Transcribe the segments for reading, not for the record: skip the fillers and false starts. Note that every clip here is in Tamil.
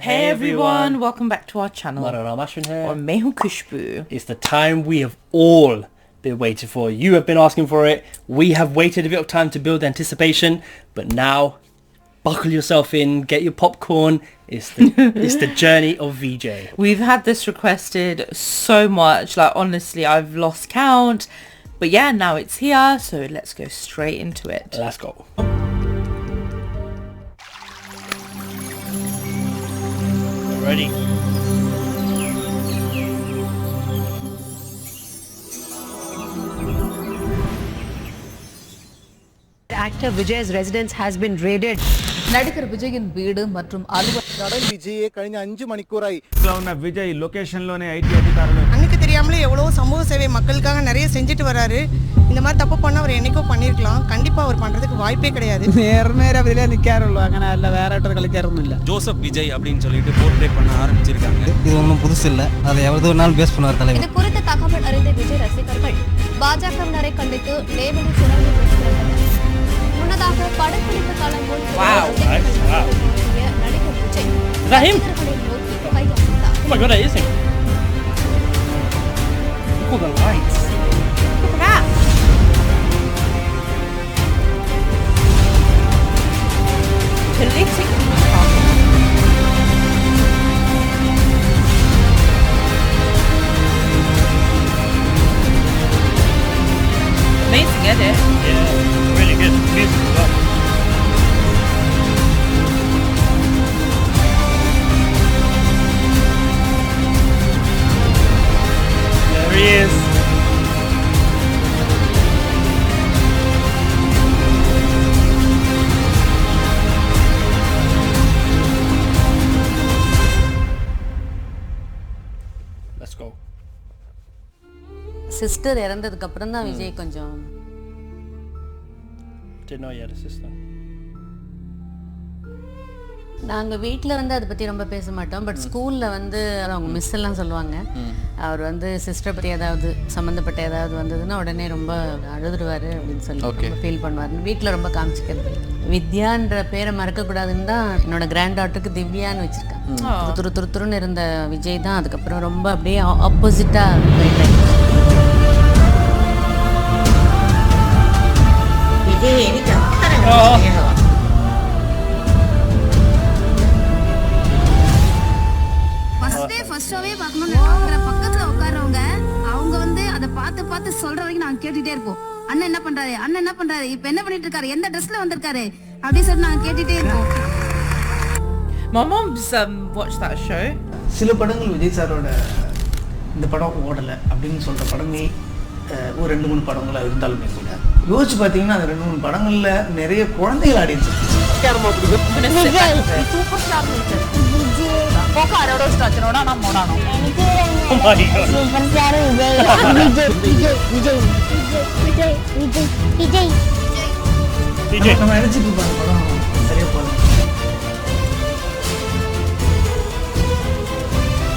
Hey everyone, welcome back to our channel. Here. Or मैं हूँ खुशबू. It's the time we have all been waiting for. You have been asking for it. We have waited a bit of time to build anticipation, but now buckle yourself in, get your popcorn. It's the journey of Vijay. We've had this requested so much, like honestly I've lost count. But yeah, now it's here, so let's go straight into it. Let's go. Ready? Actor Vijay's residence has been raided. நடிகர் விஜயின் வீடு மற்றும் அலுவலகம் விஜயே കഴിഞ്ഞ 5 மணிக்கூറായി விஜய் லொகேஷன்லோனே ஐடி அதிகாரிகள் அன்னைக்கு தெரியாமலே எவ்வளோ சமூக சேவை மக்களுக்காக நிறைய செஞ்சுட்டு வராரு. இந்த மாதிரி தப்பு பண்ண அவர் என்னைக்கோ பண்ணிருக்கலாம். கண்டிப்பா அவர் பண்றதுக்கு வாய்ப்பே கிடையாது. நேர்மையா விஜய் நிக்காருல்ல അങ്ങനെ അല്ല വേറെ ആയിട്ട് കളിക്കാറൊന്നുമില്ല. ஜோசப் விஜய் அப்படினு சொல்லிட்டு போர்ட்ரே பண்ண ஆரம்பிச்சிருக்காங்க. இது ஒண்ணும் புதுசு இல்ல. அதை எவ்வளவு ஒரு நாள் பேஸ் பண்ணுவார் தலைவர். இது குறித்த தகவல் அறிந்த விஜய் ரசிகர்கள் பாஜகவினரை கண்டித்து லேவலி சுரங்கி பேசுகிறார்கள். முன்னதாக படப்பிடிப்பு காலம் முன் நடிகர் விஜய் ரசிகர்களை நோக்கி கையெழுத்தார். Oh my god, that is him. Look at the lights. Look at that. Politically amazing edit. Yeah, really good music as well. There he is. Let's go. Sister இறந்ததுக்கு அப்புறம் தான் விஜய் கொஞ்சம் Didn't know you had a sister. நாங்கள் வீட்டில் வந்து அதை பற்றி ரொம்ப பேச மாட்டோம். பட் ஸ்கூலில் வந்து அவங்க மிஸ் எல்லாம் சொல்லுவாங்க. அவர் வந்து சிஸ்டரை பற்றி ஏதாவது சம்மந்தப்பட்ட ஏதாவது வந்ததுன்னா உடனே ரொம்ப அழுதுருவார் அப்படின்னு சொல்லி ரொம்ப ஃபீல் பண்ணுவார். வீட்டில் ரொம்ப காமிச்சிக்கிறது. வித்யான்ற பேரை மறக்கக்கூடாதுன்னு தான் என்னோட கிராண்ட் டாட்டருக்கு திவ்யான்னு வச்சுருக்கேன். துருன்னு இருந்த விஜய் தான் அதுக்கப்புறம் ரொம்ப அப்படியே ஆப்போசிட்டாக போயிட்டாங்க. ஃபர்ஸ்டாவே பார்க்கணும்னு பக்கத்துல உட்கார்றவங்க அவங்க வந்து அதை பார்த்து சொல்ற வரைக்கும் நாங்க கேட்டுட்டே இருப்போம். அண்ணன் என்ன பண்றாரு இப்ப என்ன பண்ணிட்டு இருக்காரு, எந்த ட்ரெஸ்ல வந்திருக்காரு அப்படின்னு சொல்லி நாங்க கேட்டுட்டே இருப்போம். My mom's watched that show. சில படங்கள் விஜய் சாரோட இந்த படம் ஓடல அப்படின்னு சொல்ற படமே ஒரு 2-3 படங்களா இருந்தாலுமே கூட யோசிச்சு பார்த்தீங்கன்னா அந்த 2-3 படங்கள்ல நிறைய குழந்தைகள் ஆடிச்சு. சூப்பர் ஸ்டார் போகாரோட ஸ்டாச்சரோட நான் மோடானோ. Oh my god. Super star Vijay. நம்ம நினைச்சிட்டு இருப்பாங்க படம் சரியா போகல.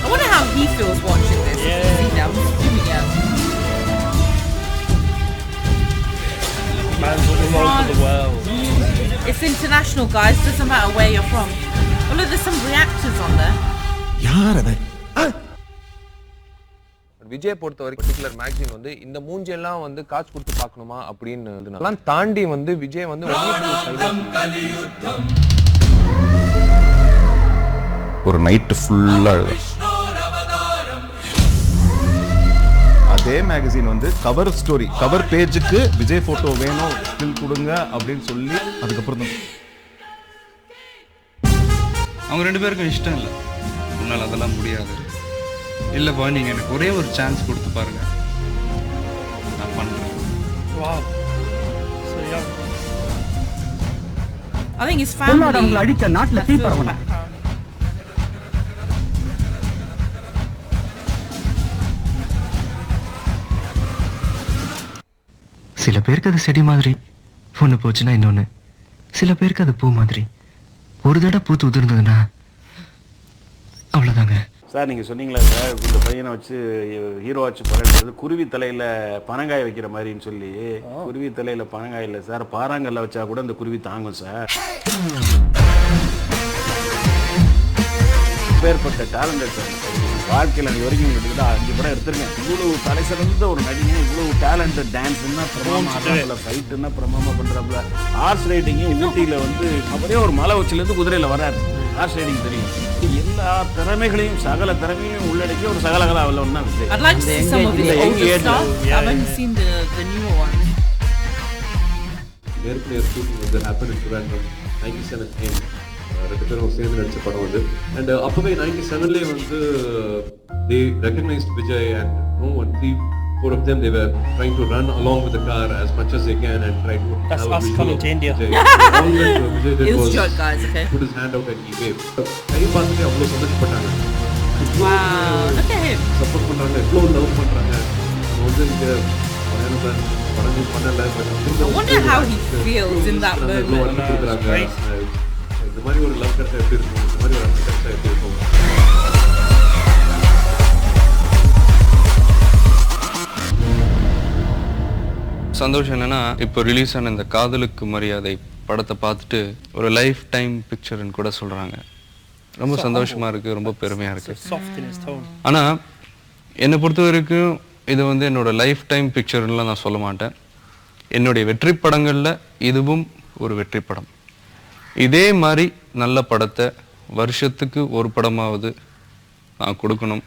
I wonder how he feels watching this. Yeah. Man's all over the world. It's international, guys. Doesn't matter where you're from. Oh look, there's some reactors on there. யார் அது? விஜய் பொறுத்த வரைக்கும் பர்டிகுலர் மேகசின் வந்து இந்த மூஞ்செல்லாம் வந்து காசு கொடுத்து பார்க்கணுமா அப்படின்னு எல்லாம் தாண்டி வந்து விஜய் வந்து ஒரு நைட்டு ஃபுல்லா அதே மேகசின் வந்து கவர் ஸ்டோரி கவர் பேஜுக்கு விஜய் போட்டோ வேணும் ஸ்டில் கொடுங்க அப்படின்னு சொல்லி அதுக்கப்புறம் தான் அவங்க 2 பேருக்கும் இஷ்டம் இல்லை. உன்னால் அதெல்லாம் முடியாது. இல்லைப்பா நீங்கள் எனக்கு ஒரே ஒரு சான்ஸ் கொடுத்து பாருங்க, நான் பண்ணுறேன். Wow. So young. I think his family அடிச்ச நாட்டுல தீ பரவல. சில பேருக்கு அது செடி மாதிரி ஒன்று போச்சுன்னா இன்னொன்று, சில பேருக்கு அது பூ மாதிரி ஒரு தடவை பூத்து உதிர்ந்ததுன்னா அவ்வளோதாங்க. சார் நீங்கள் சொன்னீங்களா சார் இந்த பையனை வச்சு ஹீரோ வச்சு படம் குருவி தலையில் பனங்காய் வைக்கிற மாதிரின்னு சொல்லி. குருவி தலையில் பனங்காய் இல்லை சார், பாறாங்கல்ல வச்சா கூட இந்த குருவி தாங்கும் சார். அப்பேற்பட்ட டேலண்டட் வாழ்க்கையில் இது வரைக்கும் கிட்டத்தட்ட 5 படம் எடுத்திருக்கேன். இவ்வளவு தலை சிறந்த ஒரு நடிகை, இவ்வளவு டேலண்டட் டான்ஸ்னா பிரமாதம், ஃபைட்டுன்னா பிரமாதம் பண்ணுறாப்புல. ஹார்ஸ் ரைடிங்கும் ஊட்டியில் வந்து அப்படியே ஒரு மலை உச்சிலேருந்து குதிரையில் வராரு. ஹார்ஸ் ரைடிங் தெரியும். எல்லா திறமைகளையும் சகல திறமையும் உள்ளடக்கி ஒரு சகலகலா ஒன்றா Vijay. I'd like to see some of the older stuff. I've only seen the newer one. நேர்மையாக ஷூட்டிங் வந்து ஹேப்பன் இன் ட்ரிவாண்ட்ரம் 97 end. 2 பேரும் சேர்ந்து நடிச்ச படம் வந்து. அண்ட் அப்போவே 97லேயே வந்து they recognized Vijay and no one, 3-4 of them, they were trying to run along with the car as much as they can and try to That's have a us visual coming of to India. Vijay. All that Vijay did It was was joke, guys, okay? put his hand out and he waved. கை பார்த்துட்டு அவ்வளோ சந்தோஷப்பட்டாங்க. Wow, look at him. Support பண்ணுறாங்க, எவ்வளோ லவ் பண்ணுறாங்க. வந்து இங்கே படங்கள் பண்ணலை. I wonder how he feels in that moment. இந்த மாதிரி ஒரு லவ் கிடைச்சா எப்படி இருக்கும், இந்த மாதிரி ஒரு அன்பு கிடைச்சா எப்படி இருக்கும். சந்தோஷம் என்னன்னா இப்போ ரிலீஸ் ஆன இந்த காதலுக்கு மரியாதை படத்தை பார்த்துட்டு ஒரு லைஃப் டைம் பிக்சர்னு கூட சொல்கிறாங்க. ரொம்ப சந்தோஷமாக இருக்குது, ரொம்ப பெருமையாக இருக்குது. ஆனால் என்னை பொறுத்த வரைக்கும் இது வந்து என்னோட லைஃப் டைம் பிக்சர்லாம் நான் சொல்ல மாட்டேன். என்னுடைய வெற்றி படங்களில் இதுவும் ஒரு வெற்றி படம். இதே மாதிரி நல்ல படத்தை வருஷத்துக்கு ஒரு படமாவது நான் கொடுக்கணும்,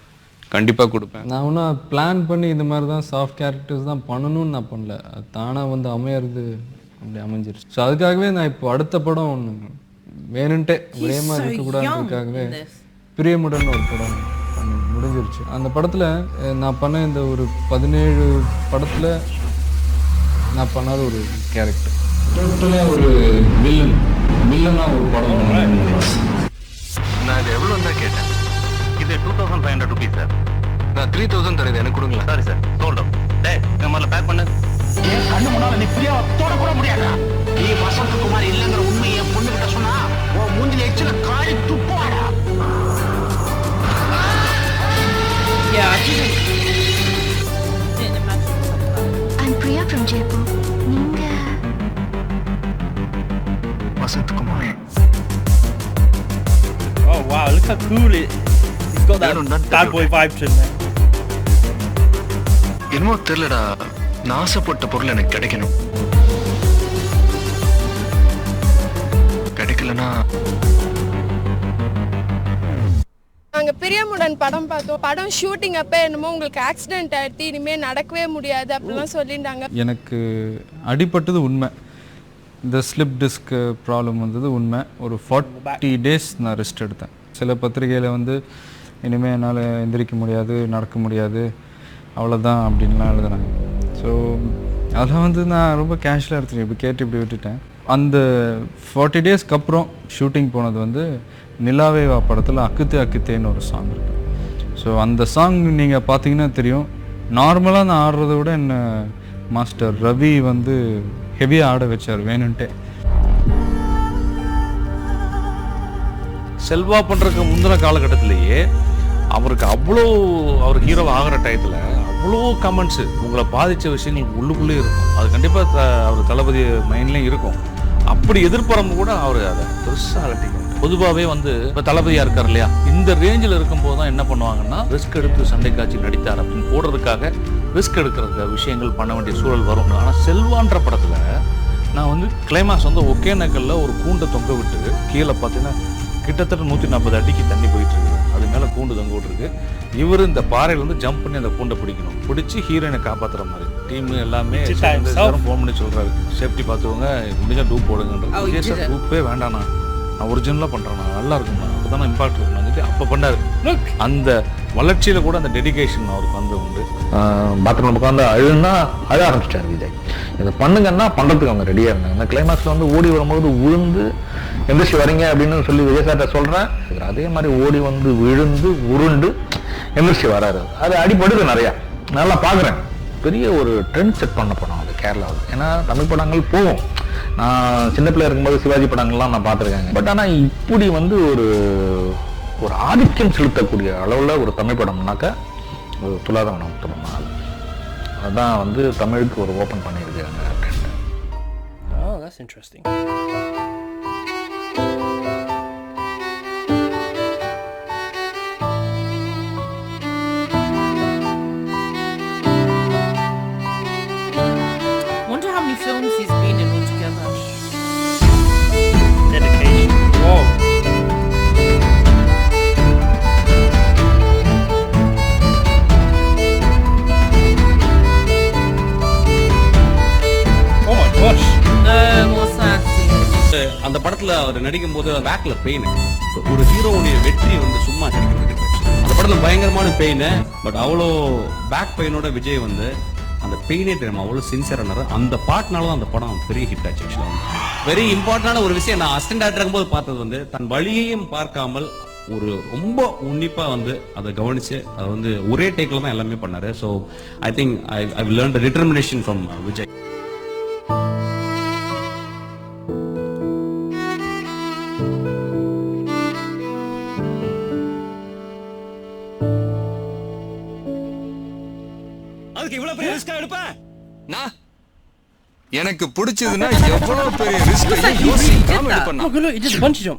கண்டிப்பாக கொடுப்பேன். நான் ஒன்றும் பிளான் பண்ணி இந்த மாதிரி தான் சாஃப்ட் கேரக்டர்ஸ் தான் பண்ணணும்னு நான் பண்ணல, அது தானாக வந்து அமையிறது அப்படி அமைஞ்சிருச்சு. ஸோ அதுக்காகவே நான் இப்போ அடுத்த படம் ஒன்று வேணுன்ட்டே ஒரே மாதிரி இருக்கக்கூடாதுக்காகவே பிரியமுடன் ஒரு படம் முடிஞ்சிருச்சு. அந்த படத்தில் நான் பண்ண இந்த ஒரு 17 படத்தில் நான் பண்ணாத ஒரு கேரக்டர். டோட்டலாக ஒரு வில்லனாக ஒரு படம். நான் இது எவ்வளோ தான் கேட்டேன். இது 2500 rupees சார். நான் 3000 தரேன், எனக்கு கொடுங்களா? Sorry sir, sold out. டேய் நான் முதல்ல பேக் பண்ணு. ஏன் கண்ணு முன்னால நீ பிரியா தோட கூட முடியாதா? நீ வசந்தகுமார் இல்லைங்கிற உண்மையை என் பொண்ணு கிட்ட சொன்னா உன் மூஞ்சில எச்சில காரி துப்பாடா. Yeah, I didn't imagine. I'm Priya from Jaipur. நீங்க Vasanthakumar. Oh wow, look how cool he's got that bad boy vibe to him. என்னமோ தெரியலடா, நான் ஆசைப்பட்ட பொருள் எனக்கு கிடைக்கணும். கிடைக்கலனா நாங்கள் பிரியமுடன் படம் பார்த்தோம். படம் ஷூட்டிங் அப்போ என்னமோ உங்களுக்கு ஆக்சிடென்ட் ஆகிடுத்து, இனிமேல் நடக்கவே முடியாது அப்படிலாம் சொல்லிட்டாங்க. எனக்கு அடிபட்டது உண்மை, இந்த ஸ்லிப் டிஸ்க் ப்ராப்ளம் வந்தது உண்மை. ஒரு 40 days நான் ரெஸ்ட் எடுத்தேன். சில பத்திரிகையில் வந்து இனிமேல் என்னால் எந்திரிக்க முடியாது, நடக்க முடியாது, அவ்வளோதான் அப்படின்லாம் எழுதுனாங்க. ஸோ அதெல்லாம் வந்து நான் ரொம்ப கேஷுவலாக எடுத்துட்டேன், இப்படி கேட்டு இப்படி விட்டுட்டேன். அந்த 40 daysக்கு அப்புறம் ஷூட்டிங் போனது வந்து நிலாவே வா படத்தில் அக்குத்தே அக்குத்தேன்னு ஒரு சாங் இருக்குது. ஸோ அந்த சாங் நீங்கள் பார்த்தீங்கன்னா தெரியும், நார்மலாக நான் ஆடுறத விட என்ன மாஸ்டர் ரவி வந்து ஹெவியாக ஆட வச்சார் வேணுன்ட்டே. செல்வா பண்ணுறதுக்கு முந்தின காலகட்டத்திலேயே அவருக்கு அவ்வளோ, அவர் ஹீரோவாக ஆகிற டயத்தில் அவ்வளோ கமெண்ட்ஸு உங்களை பாதித்த விஷயங்கள் உள்ளுக்குள்ளே இருக்கும். அது கண்டிப்பாக அவர் தளபதி மைண்ட்லேயும் இருக்கும். அப்படி எதிர்பார்ப்பு கூட அவர் அதை பெருசாக அலட்டிக்கும். பொதுவாகவே வந்து இப்போ தளபதியாக இருக்கார் இல்லையா, இந்த ரேஞ்சில் இருக்கும்போது தான் என்ன பண்ணுவாங்கன்னா ரிஸ்க் எடுத்து சண்டை காட்சி நடித்தார் அப்படின்னு போடுறதுக்காக ரிஸ்க் எடுக்கிறதுக்கு விஷயங்கள் பண்ண வேண்டிய சூழல் வரும். ஆனால் செல்வான்ற படத்தில் நான் வந்து கிளைமாக்ஸ் வந்து ஒகேனக்கல்ல ஒரு கூண்டை தொங்க விட்டு கீழே பார்த்தீங்கன்னா கிட்டத்தட்ட 140 அடிக்கு தண்ணி போயிட்டு இருக்குது, அது மேலே கூண்டு தொங்க விட்டுருக்கு. இவர் இந்த பாறையில வந்து ஜம்ப் பண்ணி அந்த கூண்டை பிடிக்கணும், பிடிச்சி ஹீரோயினை காப்பாற்றுற மாதிரி டீம் எல்லாமே ஃபோன் பண்ணி சொல்கிறாரு, சேஃப்டி பார்த்துக்கோங்க, முடிஞ்சா டூப் போடுங்கன்றது. சார் டூப்பே வேண்டாண்ணா, நான் ஒரிஜினலாக பண்ணுறேன், நல்லா இருக்கும்ண்ணா, அப்போ தான் இம்பாக்ட் இருக்குன்னு வந்துட்டு அப்போ பண்ணார். அந்த வளர்ச்சியில் கூட அந்த டெடிகேஷன் அவருக்கு வந்து உண்டு. பாத்ரூம் உட்காந்து அழுன்னா அழ ஆரம்பிச்சிட்டார் விஜய். இதை பண்ணுங்கன்னா பண்ணுறதுக்கு அவங்க ரெடியாக இருந்தாங்க. அந்த கிளைமாக்ஸில் வந்து ஓடி வரும்போது விழுந்து எந்திரிச்சு வரீங்க அப்படின்னு சொல்லி விஜய் சார்ட்ட சொல்கிறேன். அதே மாதிரி ஓடி வந்து விழுந்து உருண்டு எந்திரிச்சு வராரு. அது அடிப்படுது நிறையா, நல்லா பார்க்குறேன். பெரிய ஒரு ட்ரெண்ட் செட் பண்ண படம் அது கேரளாவில். ஏன்னா தமிழ் படங்கள் போகும், நான் சின்ன பிள்ளை இருக்கும்போது சிவாஜி படங்கள்லாம் நான் பார்த்துருக்கேங்க. பட் ஆனால் இப்படி வந்து ஒரு ஆதிக்கம் செலுத்தக்கூடிய அளவில் ஒரு தமிழ் படம்னாக்கா ஒரு துலாதவனம் படம் தான். அதுதான் வந்து தமிழுக்கு ஒரு ஓப்பன் பண்ணியிருக்காங்க. Oh, that's interesting. அவர் நடிக்கும் போது பேக்ல பெயின். ஒரு ஹீரோவுடைய வெற்றி வந்து சும்மா கிடைக்கிறது. அந்த படத்துல பயங்கரமான பெயின். பட் அவ்வளோ பேக் பெயினோட விஜய் வந்து அந்த பெயினே தெரியுமா அவ்வளோ சின்சியரான அந்த பாட்டுனால தான் அந்த படம் பெரிய ஹிட் ஆச்சு. ஆக்சுவலாக வெரி இம்பார்ட்டன்டான ஒரு விஷயம் நான் அசிஸ்டன்ட் ஆக்டர் இருக்கும்போது பார்த்தது வந்து தன் வழியையும் பார்க்காமல் ஒரு ரொம்ப உன்னிப்பா வந்து அதை கவனிச்சு அதை வந்து ஒரே டேக்ல தான் எல்லாமே பண்ணாரு. So I think I learn the determination from Vijay. எனக்கு பிடிச்சதுன்னா எவ்வளவு பெரிய ரிஸ்க் யோசிக்காம எடுப்பேன்.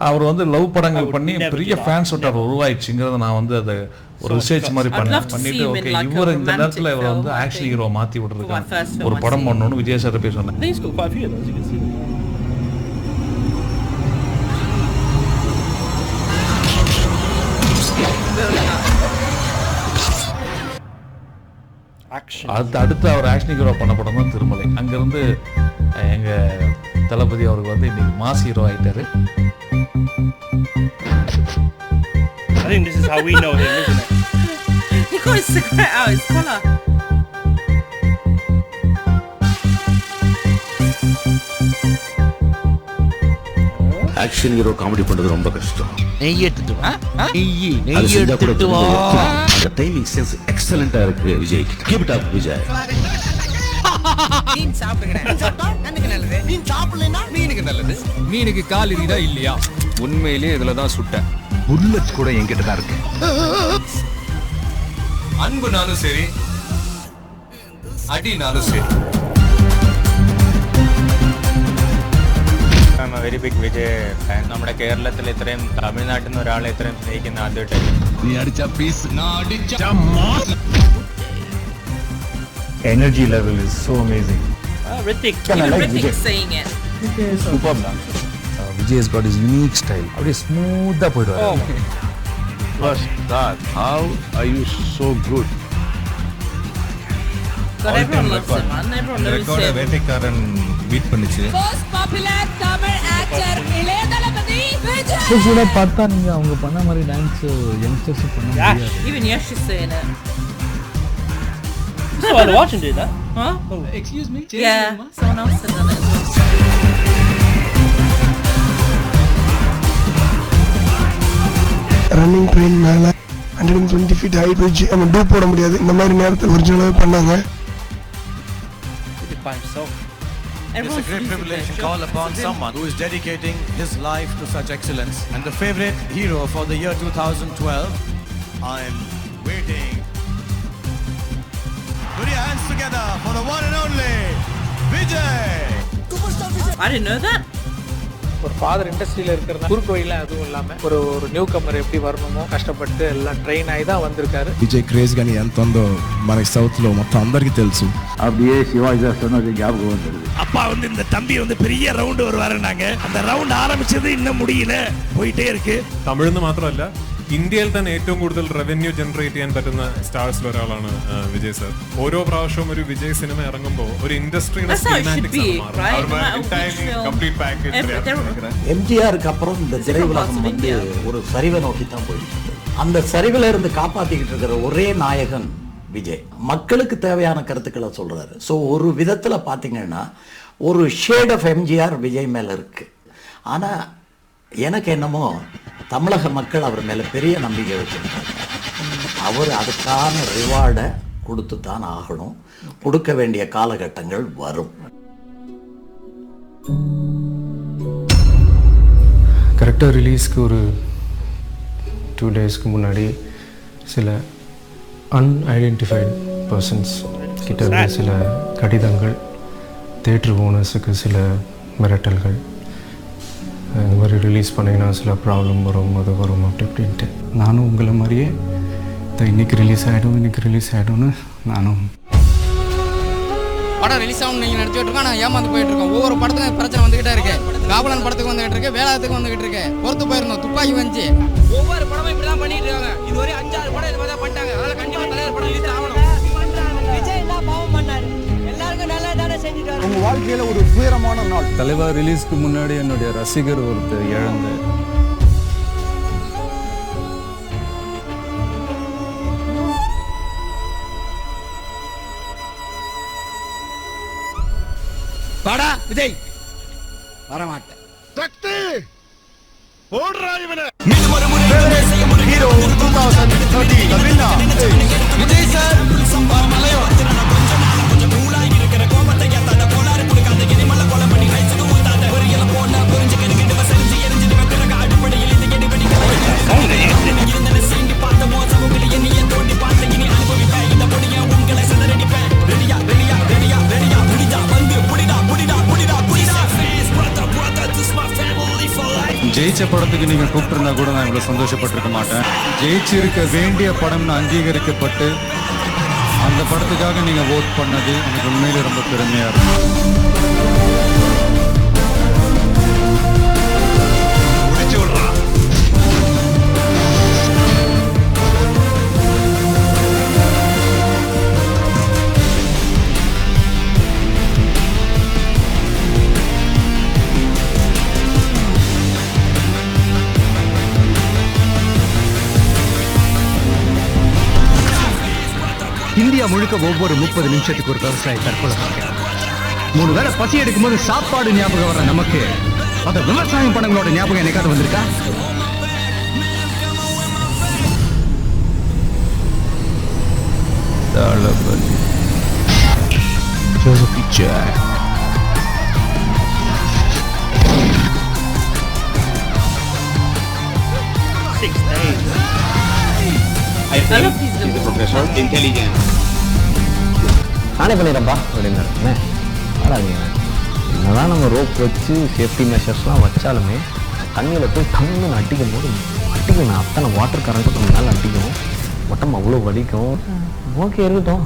அவர் வந்து லவ் படங்கள் பண்ணி பெரிய ஃபேன்ஸ் வட்டாரம் உருவாயிடுச்சுங்கிறத நான் வந்து அதை ஒரு ரிசர்ச் மாதிரி பண்ணிட்டு ஓகே இவர் இந்த நேரத்தில் இவரை வந்து ஆக்ஷன் ஹீரோ மாற்றி விட்டுருக்காங்க ஒரு படம் பண்ணணும்னு விஜய் சார் போய் சொன்னேன். அடுத்து அவர் ஆக்ஷன் ஹீரோ பண்ண படம் தான் திருமலை. அங்கிருந்து எங்க தளபதி அவருக்கு வந்து இன்னைக்கு மாஸ் ஹீரோ ஆயிட்டாரு. I think this is how we know him, isn't it? He got his cigarette out, his collar. Action hero comedy பண்றது ரொம்ப கஷ்டம். நெய் எடுத்துட்டு வா. நெய் எடுத்துட்டு வா. அந்த டைமிங் சென்ஸ் எக்ஸலென்ட்டா இருக்கு Vijay. Keep it up Vijay. மீன் சாப்பிடுங்க. கண்ணுக்கு நல்லது. மீன் சாப்பிடலனா மீனுக்கு நல்லது. மீனுக்கு கால் இருக்குதா இல்லையா? உண்மையிலேயே இதுல தான் சுட்ட. புல்லட் கூட என்கிட்ட தான் இருக்கு. அன்புனாலும் சரி அடினாலும் சரி. I'm a very big Vijay fan. നമ്മുടെ കേരളത്തിൽ ഇത്രയും തമിഴ്നാട്ടിൽ നിന്ന് ഒരാളെ ഇത്രയും സ്നേഹിക്കുന്ന ആദ്യമായിട്ട്. നീ അടിച്ച പീസ് നാ അടിച്ച mass. Energy level is so amazing. Ritik, even Ritik saying it. Superb. Vijay has got his unique style. அப்படியே ஸ்மூத்தா போயிடுவாரு. How are you so good? God, everyone loves him, man. Everyone knows him. Vettaikaran beat பண்ணிச்சு. Most popular Tamil actor இளைய தளபதி விஜய். கூட பார்த்தா நீங்க அவங்க பண்ண மாதிரி டான்ஸ் யங்ஸ்டர்ஸ் பண்ண முடியாது. Even Yash is saying it. So I watching did that? Huh? Oh. Excuse me? Yeah, someone else said that as well. Running train மேலே 120 feet ஹைட் வச்சு நம்ம டூ போட முடியாது. இந்த மாதிரி நேரத்தில் ஒரிஜினலாகவே பண்ணாங்க. It's a great privilege to call upon someone who is dedicating his life to such excellence. And the favorite hero for the year 2012, I am waiting. Put your hands together for the one and only Vijay. I didn't know that. ஒரு ஃபாதர் இண்டஸ்ட்ரியில் இருக்கிறதா குறுக்கு வழியில் அதுவும் இல்லாமல் ஒரு நியூ கம்மர் எப்படி வரணுமோ கஷ்டப்பட்டு எல்லாம் ட்ரெயின் ஆகி தான் வந்திருக்காரு. విజయ్ క్రేజ్ కానీ ఎంత ఉందో మనకి సౌత్లో మొత్తం అందరికీ తెలుసు. அப்படியே சிவாஜி சார் சொன்னது ஞாபகம் வந்துருது. அப்பா வந்து இந்த தம்பி வந்து பெரிய ரவுண்ட் வருவாருன்னாங்க. அந்த ரவுண்ட் ஆரம்பிச்சது இன்னும் முடியல, போயிட்டே இருக்கு. തമിഴ്ന്ന് മാത്രമല്ല ഇന്ത്യയിൽ തന്നെ ഏറ്റവും കൂടുതൽ റവന്യൂ ജനറേറ്റ് ചെയ്യാൻ പറ്റുന്ന സ്റ്റാർസിൽ ഒരാളാണ് വിജയ് സർ. ഓരോ പ്രാവശ്യവും ഒരു വിജയ് സിനിമ ഇറങ്ങുമ്പോൾ ഒരു ഇൻഡസ്ട്രിയുടെ எம்ஜிஆருக்கு அப்புறம் இந்த திரையுலகம் வந்து ஒரு சரிவை நோக்கி தான் போயிட்டு அந்த சரிவில் இருந்து காப்பாற்றிக்கிட்டு இருக்கிற ஒரே நாயகன் விஜய். மக்களுக்கு தேவையான கருத்துக்களை சொல்றாரு. ஸோ ஒரு விதத்தில் பார்த்தீங்கன்னா ஒரு ஷேட் ஆஃப் எம்ஜிஆர் விஜய் மேலே இருக்கு. ஆனால் எனக்கு என்னமோ தமிழக மக்கள் அவர் மேலே பெரிய நம்பிக்கை வச்சிருக்காங்க. அவர் அதுக்கான ரிவார்டை கொடுத்து தான் ஆகணும். கொடுக்க வேண்டிய காலகட்டங்கள் வரும். கரெக்டாக ரிலீஸ்க்கு ஒரு 2 daysக்கு முன்னாடி சில அன்ஐடென்டிஃபைட் பர்சன்ஸ் கிட்ட சில கடிதங்கள், தேட்டர் ஓனர்ஸுக்கு சில மிரட்டல்கள், இந்த மாதிரி ரிலீஸ் பண்ணிங்கன்னா சில ப்ராப்ளம் வரும், அது வரும் அப்படி அப்படின்ட்டு. நானும் உங்களை மாதிரியே இன்றைக்கி ரிலீஸ் ஆகிடும்னு நானும் படம் ரிலீஸ் ஆகணும்னு நீங்கள் நினச்சிட்டு இருக்கோம். நான் ஏமாந்து போயிட்டு இருக்கோம். ஒவ்வொரு படத்துக்கும் பிரச்சனை வந்துகிட்டே இருக்கு. காவலன் படத்துக்கு வந்துகிட்டு இருக்கு, வேளாத்துக்கு வந்துகிட்டு இருக்கு, பொறுத்து போயிருந்தோம், துப்பாக்கி வந்துச்சு. ஒவ்வொரு படமும் இப்படி தான் பண்ணிட்டு இருக்காங்க. இதுவரை 5-6 படம் இது மாதிரி தான் பண்ணிட்டாங்க. அதனால கண்டிப்பாக தலைவர் படம் ரிலீஸ் ஆகணும். விஜய் என்ன பாவம் பண்ணாரு? எல்லாருக்கும் நல்லா தானே உங்க வாழ்க்கையில ஒரு துயரமான நாள். தலைவர் ரிலீஸ்க்கு முன்னாடி என்னுடைய ரசிகர் ஒருத்தர் இழந்து வாடா விஜய் வரமாட்டேன். சக்தி போடுறா இவனை. Hero 2030 the winner Vijay sir மலையோ கொஞ்சம் கூலாகி இருக்கிற கோபத்தை ஏத்தாத கோளாறு கொடுக்காத எரிமலை கொலை பண்ணி ரைஸ்க்கு ஊத்தாத ஒரியல போனா புரிஞ்சு கிட்டு வசரிஞ்சு எரிஞ்சு பிறகு அடிப்படையில் இது எடி பண்ணி இருந்தன சீண்டி பார்த்த மோசமும் என்னைய தோண்டி பார்த்த இனி அனுபவிப்பேன் இந்த பொடிய உங்களை சதறடிப்பேன். ரெடியா ரெடியா ரெடியா ரெடியா புடிடா வந்து புடிடா புடிடா புடிடா புடிடா face brother this my family for life. ஜெயிச்ச படத்துக்கு நீங்க கூப்பிட்டிருந்தா கூட நான் இவ்வளவு சந்தோஷப்பட்டிருக்க மாட்டேன். ஜெயிச்சிருக்க வேண்டிய படம்னு அங்கீகரிக்கப்பட்டு அந்த படத்துக்காக நீங்க வோட் பண்ணது எனக்கு உண்மையிலே ரொம்ப பெருமையா இருக்கு. இந்தியா முழுக்க ஒவ்வொரு 30 நிமிஷத்துக்கு ஒரு விவசாயி தற்கொலை பண்றாங்க. 3 வேளை பசி எடுக்கும்போது சாப்பாடு ஞாபகம் வர நமக்கு அந்த விவசாயம் படங்களோட ஞாபகம் என்னைக்காவது வந்திருக்கா? Thalapathy Joseph Vijay. I think he's a professor, intelligent. நானே பண்ணிடுறேன்ப்பா அப்படின்னாரு. ஆடாதீங்க, என்னதான் நம்ம ரோப் வச்சு சேஃப்டி மெஷர்ஸ்லாம் வச்சாலுமே தண்ணியில் போய் டம்முன்னு அடிக்கும் போது அடிக்கும் அத்தனை வாட்டர் கரண்ட்டு கொஞ்சம் நாள் அடிக்கும், உடம்பு அவ்வளோ வலிக்கும். ஓகே இருக்கட்டும்,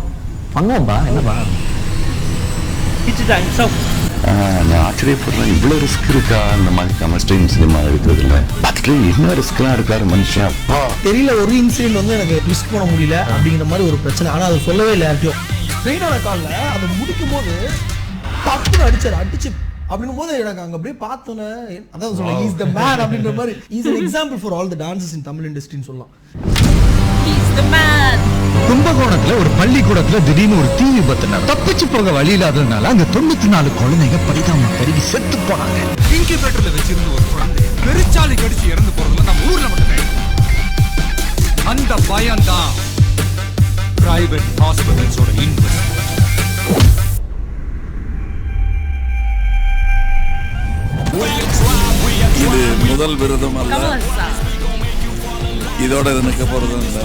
பண்ணுவோம்ப்பா, என்னப்பா. நான் ஆச்சரியப்படுறேன், இவ்வளோ ரிஸ்க் இருக்கா அந்த மாதிரி கமர்ஸ்டைன் சினிமா இருக்கிறதுல. பார்த்துட்டு என்ன ரிஸ்க்லாம் இருக்காரு மனுஷன். அப்பா தெரியல, ஒரு இன்சிடென்ட் வந்து எனக்கு ரிஸ்க் பண்ண முடியல அப்படிங்கிற மாதிரி ஒரு பிரச்சனை. ஆனால் அதை சொல்லவே இல்லை யார்ட்டையும். ட்ரெயினோட காலில் அதை முடிக்கும் போது பத்துன்னு அடிச்சு அப்படின்னும் போது எனக்கு அங்கே அப்படியே பார்த்தோன்னே அதான் சொல்ல இஸ் த மேன் அப்படின்ற மாதிரி. Is an example for all the dancers in Tamil industry சொல்லலாம். கும்பகோணத்துல ஒரு பள்ளிக்கூடத்துல திடீர்னு ஒரு தீ விபத்து தப்பிச்சு போக வழி இல்லாததுனால அங்க 94 குழந்தைங்க பரிதாபம் கருகி செத்து போனாங்க. இன்குபேட்டர்ல வச்சிருந்த ஒரு குழந்தை பெருச்சாலி கடிச்சு இறந்து போறதுல நம்ம ஊர்ல மட்டும் அந்த பயம் தான் பிரைவேட் ஹாஸ்பிட்டல்ஸோட இன்வெஸ்ட். இது முதல் விருதும் அல்ல, இதோட இது நிற்க போறதும் இல்லை.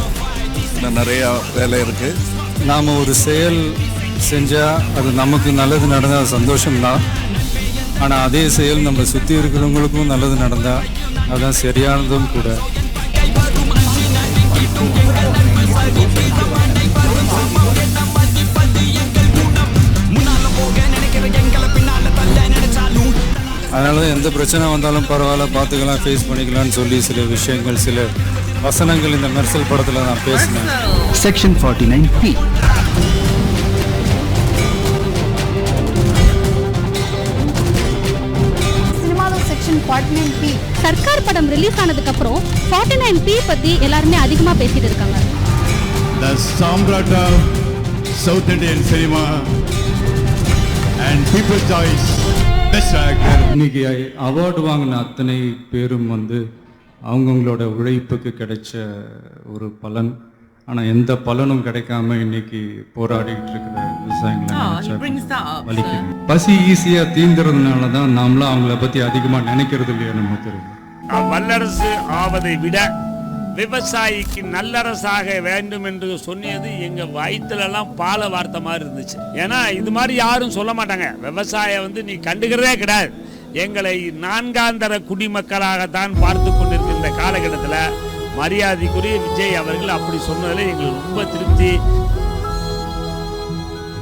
இன்னும் நிறைய வேலை இருக்கு. நாம் ஒரு செயல் செஞ்சால் அது நமக்கு நல்லது நடந்தால் சந்தோஷம்தான். ஆனால் அதே செயல் நம்ம சுற்றி இருக்கிறவங்களுக்கும் நல்லது நடந்தால் அதுதான் சரியானதும் கூட. அதனால தான் எந்த பிரச்சனை வந்தாலும் பரவாயில்ல, பார்த்துக்கலாம், ஃபேஸ் பண்ணிக்கலாம்னு சொல்லி சில விஷயங்கள், சில வசனங்கள் இந்த மெர்சல் படத்தில் நான் பேசினேன். Section 49P. சினிமாவில் செக்ஷன் 49P. சர்க்கார் படம் ரிலீஸ் ஆனதுக்கு அப்புறம் 49P பத்தி எல்லாருமே அதிகமா பேசிட்டு இருக்காங்க. The Samrat of South Indian cinema and people's choice best actor. இன்னைக்கு அவார்டு வாங்கின அத்தனை பேரும் அவங்கவுங்களோட உழைப்புக்கு கிடைச்ச ஒரு பலன். ஆனால் எந்த பலனும் கிடைக்காம இன்னைக்கு போராடிட்டு இருக்கிற விவசாயிகளை பசி ஈஸியா தீந்துறதுனால தான் நாமளும் அவங்கள பத்தி அதிகமா நினைக்கிறது இல்லையா நம்ம தெரியும். வல்லரசு ஆவதை விட விவசாயிக்கு நல்லரசாக வேண்டும் என்று சொன்னது எங்க வயிற்றுலலாம் பாலை வார்த்தை மாதிரி இருந்துச்சு. ஏன்னா இது மாதிரி யாரும் சொல்ல மாட்டாங்க. விவசாயம் நீ கண்டுக்கிறதே கிடையாது. எங்களை நான்காந்தர குடிமக்களாகத்தான் பார்த்து கொண்டிருக்கின்ற காலகட்டத்தில் மரியாதைக்குரிய விஜய் அவர்கள் அப்படி சொன்னதில் எங்களுக்கு ரொம்ப திருப்தி.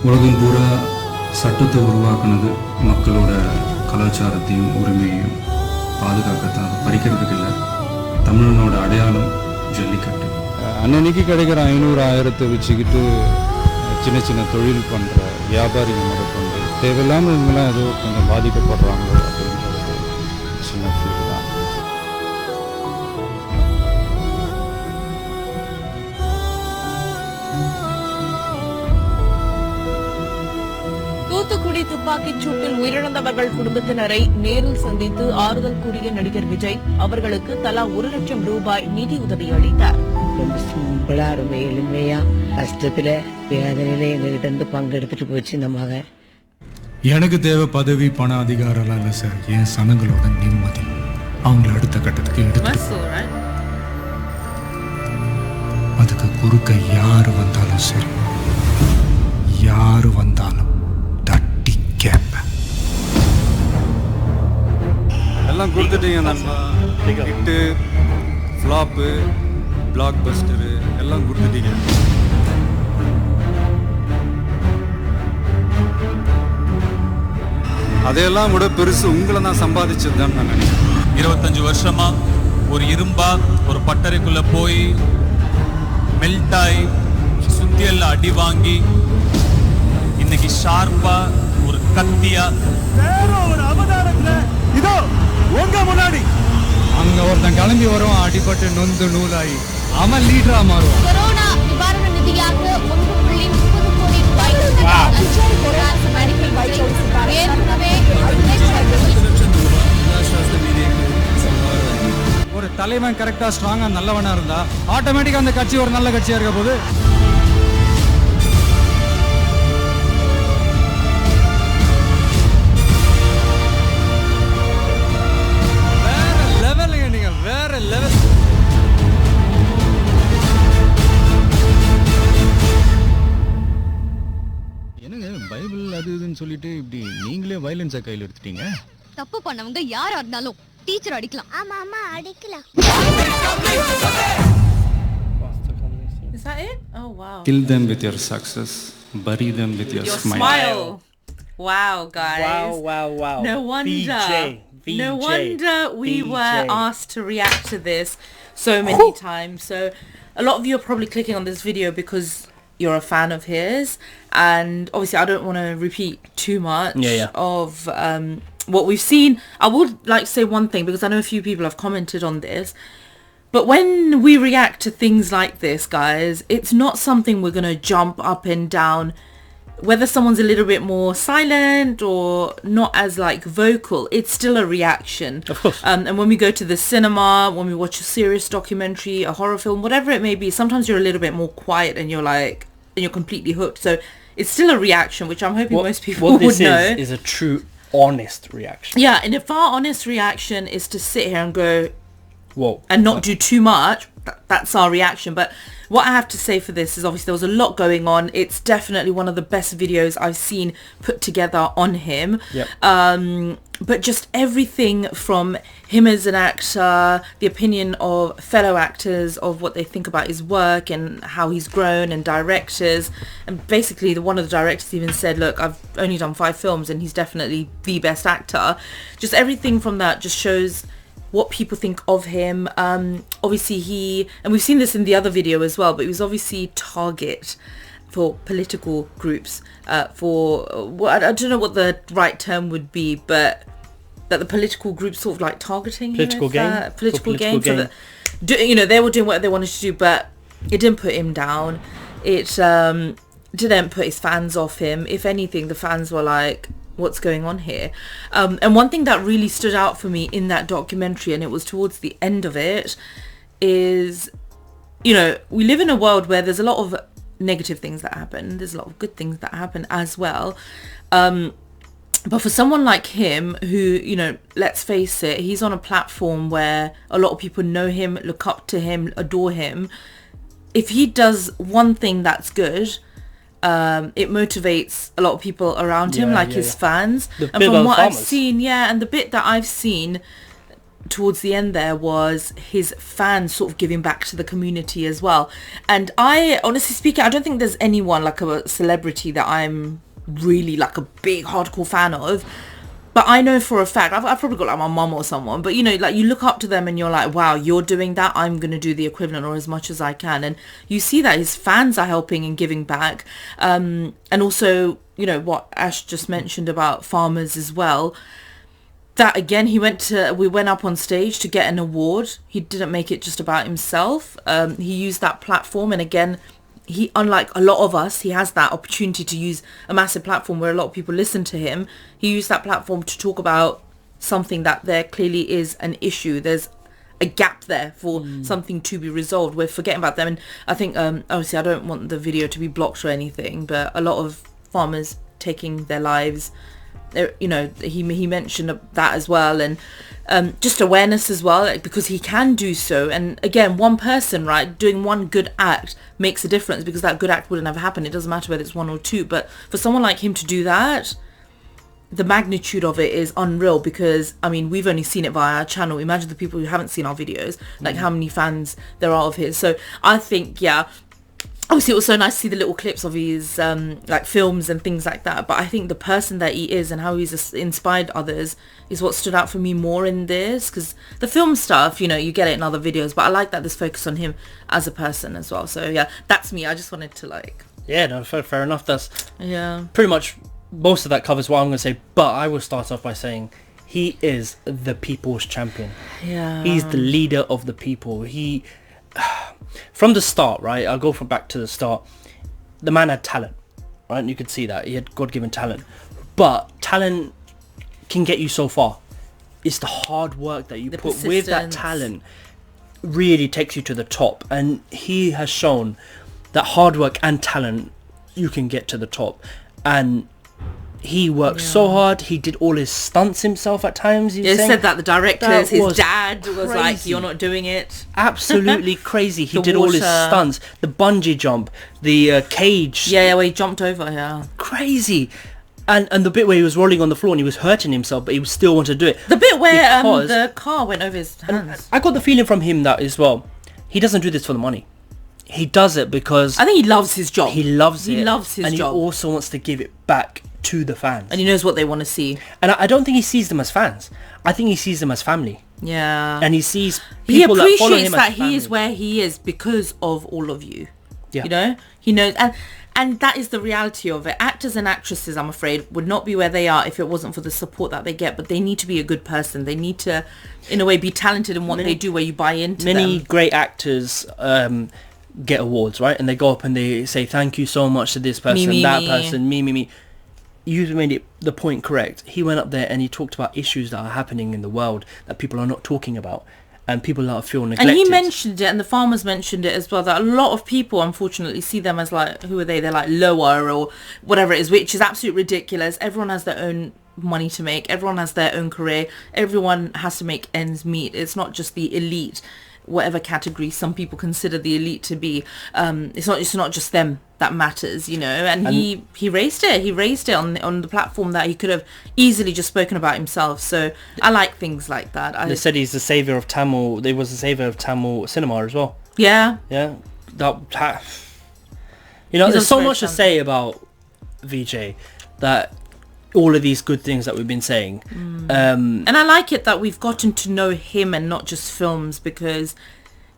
உலகம் பூரா சட்டத்தை உருவாக்குனது மக்களோட கலாச்சாரத்தையும் உரிமையையும் பாதுகாக்கத்தான், பறிக்கிறதுக்கு இல்லை. தமிழனோட அடையாளம் ஜல்லிக்கட்டு. அன்னன்னைக்கு கிடைக்கிற 500-1000 வச்சுக்கிட்டு சின்ன சின்ன தொழில் பண்ணுற வியாபாரிகள் முதற்கொண்டு தேவையில்லாமல் இவங்கெல்லாம் ஏதோ கொஞ்சம் பாதிக்கப்படுறாங்களோ அப்படின்ற ஒரு சின்ன ஃபீல் தான். தூத்துக்குடி துப்பாக்கிச் சூட்டில் உயிரிழந்தவர்கள் குடும்பத்தினரை நேரில் சந்தித்து ஆறுதல் கூறிய நடிகர் விஜய் அவர்களுக்கு தலா 1 லட்சம் ரூபாய் நிதி உதவி அளித்தார். ரொம்ப சிம்பிளா ரொம்ப எளிமையா கஷ்டத்துல வேதனையில எங்ககிட்ட இருந்து பங்கெடுத்துட்டு போச்சு இந்த மகன். எனக்கு தேவை பதவி பண அதிகாரம்லாம் இல்லை சார், என் சனங்களோட நிம்மதி. அவங்கள அடுத்த கட்டத்துக்கு எடுத்து அதுக்கு குறுக்க யாரு வந்தாலும் சரி, யாரு வந்தாலும் தட்டி கேட்பேன். எல்லாம் கொடுத்துட்டீங்க நண்பா. ஹிட்டு, ஃப்ளாப்பு, பிளாக் பஸ்டரு எல்லாம் கொடுத்துட்டீங்க. அதையெல்லாம் விட பெருசு உங்களை நான் சம்பாதிச்சது தான் நான் நினைக்கிறேன். 25 வருஷமா ஒரு இரும்பா ஒரு பட்டறைக்குள்ள போய் மெல்ட் ஆகி சுத்தியல்ல அடி வாங்கி இன்னைக்கு ஷார்ப்பா ஒரு கத்தியா வேற ஒரு அவதாரத்துல இதோ உங்க முன்னாடி அங்க ஒருத்தன் கிளம்பி வருவான், அடிபட்டு நொந்து நூலாகி அவன் லீடரா மாறுவான். கொரோனா நிவாரண நிதியாக 1.30 கோடி ரூபாய் ஏற்கனவே ஒரு தலைவன் கரெக்டா ஸ்ட்ராங்கா நல்லவனா இருந்தா ஆட்டோமேட்டிக்கா அந்த கட்சி ஒரு நல்ல கட்சியா இருக்க போது. வேற லெவலுங்க, நீங்க வேற லெவல். என்னங்க பைபிள் அது இதுன்னு சொல்லிட்டு இப்படி நீங்களே வயலன்ஸை கையில் எடுத்துட்டீங்க? தப்பு பண்ணவங்க யாரா இருந்தாலும் டீச்சர் அடிக்கலாம். ஆமா ஆமா அடிக்கலாம். Is that it? Oh wow. Kill them with your success, bury them with your smile. Wow, guys. Wow. No wonder. VJ. No wonder we were asked to react to this so many times. So a lot of you are probably clicking on this video because you're a fan of his, and obviously I don't want to repeat too much of what we've seen. I would like to say one thing, because I know a few people have commented on this, but when we react to things like this, guys, it's not something we're going to jump up and down. Whether someone's a little bit more silent or not as like vocal, it's still a reaction. Of course. And when we go to the cinema, when we watch a serious documentary, a horror film, whatever it may be, sometimes you're a little bit more quiet and you're completely hooked. So it's still a reaction, which I'm hoping most people would know. What this is a true, honest reaction. Yeah, and if our honest reaction is to sit here and go, whoa, and not do too much, that's our reaction. But what I have to say for this is obviously there was a lot going on. It's definitely one of the best videos I've seen put together on him. Yep. But just everything from him as an actor, the opinion of fellow actors of what they think about his work and how he's grown, and directors. And basically one of the directors even said, look, I've only done 5 films and he's definitely the best actor. Just everything from that just shows what people think of him. Obviously and we've seen this in the other video as well, but he was obviously target for political groups, I don't know what the right term would be, but that the political groups sort of like targeting political him, gain. political gain. So that, they were doing what they wanted to do, but it didn't put him down. It didn't put his fans off him. If anything, the fans were like, what's going on here? And one thing that really stood out for me in that documentary, and it was towards the end of it, is, we live in a world where there's a lot of negative things that happen. There's a lot of good things that happen as well. But for someone like him who, let's face it, he's on a platform where a lot of people know him, look up to him, adore him. If he does one thing that's good, it motivates a lot of people around him, his fans. And from what I've seen, and the bit that I've seen towards the end there was his fans sort of giving back to the community as well. And I, honestly speaking, I don't think there's anyone like a celebrity that I'm really like a big hardcore fan of. But I know for a fact, I've probably got like my mum or someone, but you look up to them and you're like, wow, you're doing that, I'm going to do the equivalent or as much as I can. And you see that his fans are helping and giving back. And also you know, what Ash just mentioned about farmers as well, that again, we went up on stage to get an award. He didn't make it just about himself. He used that platform, and again, he, unlike a lot of us, he has that opportunity to use a massive platform where a lot of people listen to him. He used that platform to talk about something that there clearly is an issue. There's a gap there for something to be resolved. We're forgetting about them. And I think, obviously I don't want the video to be blocked or anything, but a lot of farmers taking their lives, you know, he mentioned that as well. And just awareness as well, like, because he can do so. And again, one person, right, doing one good act makes a difference, because that good act wouldn't have happened. It doesn't matter whether it's one or two, but for someone like him to do that, the magnitude of it is unreal. Because I mean, we've only seen it via our channel. Imagine the people who haven't seen our videos, like how many fans there are of his. So I think, yeah, obviously it was so nice to see the little clips of his like films and things like that, but I think the person that he is and how he's inspired others is what stood out for me more in this. Because the film stuff, you know, you get it in other videos, but I like that there's focus on him as a person as well. So yeah, that's me. I just wanted to like, yeah, no, fair enough. That's yeah, pretty much most of that covers what I'm going to say. But I will start off by saying he is the people's champion. Yeah, he's the leader of the people. He from the start, right, I'll go back to the start. The man had talent, right, and you could see that he had God-given talent, but talent can get you so far. It's the hard work that you put with that talent really takes you to the top, and he has shown that hard work and talent, you can get to the top. And he worked so hard. He did all his stunts himself at times. He said that the directors, his dad was like, "You're not doing it." Absolutely crazy. He did all his stunts, the bungee jump, the cage. Yeah, where he jumped over. Yeah, crazy. And the bit where he was rolling on the floor and he was hurting himself, but he still wanted to do it. The bit where the car went over his hands. I got the feeling from him that as well, he doesn't do this for the money. He does it because I think he loves his job. He loves it. He loves his job. And he also wants to give it back to the fans. And he knows what they want to see. And I don't think he sees them as fans. I think he sees them as family. Yeah. And he sees people that follow him as family. He appreciates that he is where he is because of all of you. Yeah. You know? He knows. And that is the reality of it. Actors and actresses, I'm afraid, would not be where they are if it wasn't for the support that they get. But they need to be a good person. They need to, in a way, be talented in what they do, where you buy into them. Many great actors get awards, right? And they go up and they say thank you so much to this person, person, me. You made it the point correct. He went up there and he talked about issues that are happening in the world that people are not talking about, and people that feel neglected. And he mentioned it, and the farmers mentioned it as well, that a lot of people unfortunately see them as like, who are they? They're like lower or whatever it is, which is absolutely ridiculous. Everyone has their own money to make. Everyone has their own career. Everyone has to make ends meet. It's not just the elite, whatever category some people consider the elite to be. It's not just them that matters, you know. And he raised it on the platform that he could have easily just spoken about himself. So I like things like that. They said he's the savior of Tamil. They was the savior of Tamil cinema as well. Yeah. You know, there's so much to say about Vijay, that all of these good things that we've been saying. And I like it that we've gotten to know him and not just films, because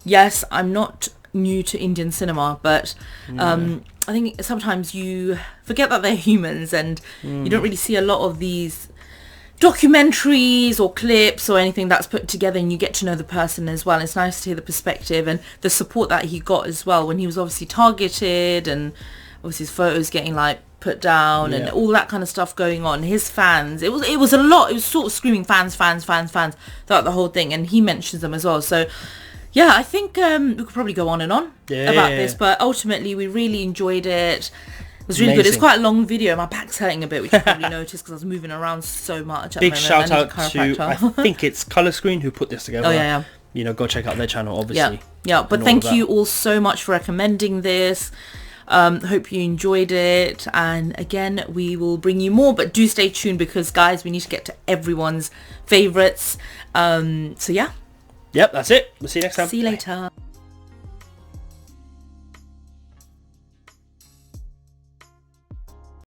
yes, I'm not new to Indian cinema, but I think sometimes you forget that they're humans, and you don't really see a lot of these documentaries or clips or anything that's put together, and you get to know the person as well. It's nice to hear the perspective and the support that he got as well when he was obviously targeted, and obviously his photos getting like put down and all that kind of stuff going on. His fans, it was a lot. It was sort of screaming fans throughout the whole thing, and he mentions them as well. So yeah, I think we could probably go on and on about this, but ultimately we really enjoyed it. It was really good. It's quite a long video. My back's hurting a bit, which you probably noticed because I was moving around so much at Big the shout moment. out to, I think it's Colour Screen who put this together. Oh yeah. You know, go check out their channel, obviously. Yeah, but thank you all so much for recommending this. Hope you enjoyed it, and again we will bring you more, but do stay tuned, because guys, we need to get to everyone's favorites. So yeah, that's it. We'll see you next time. See you later.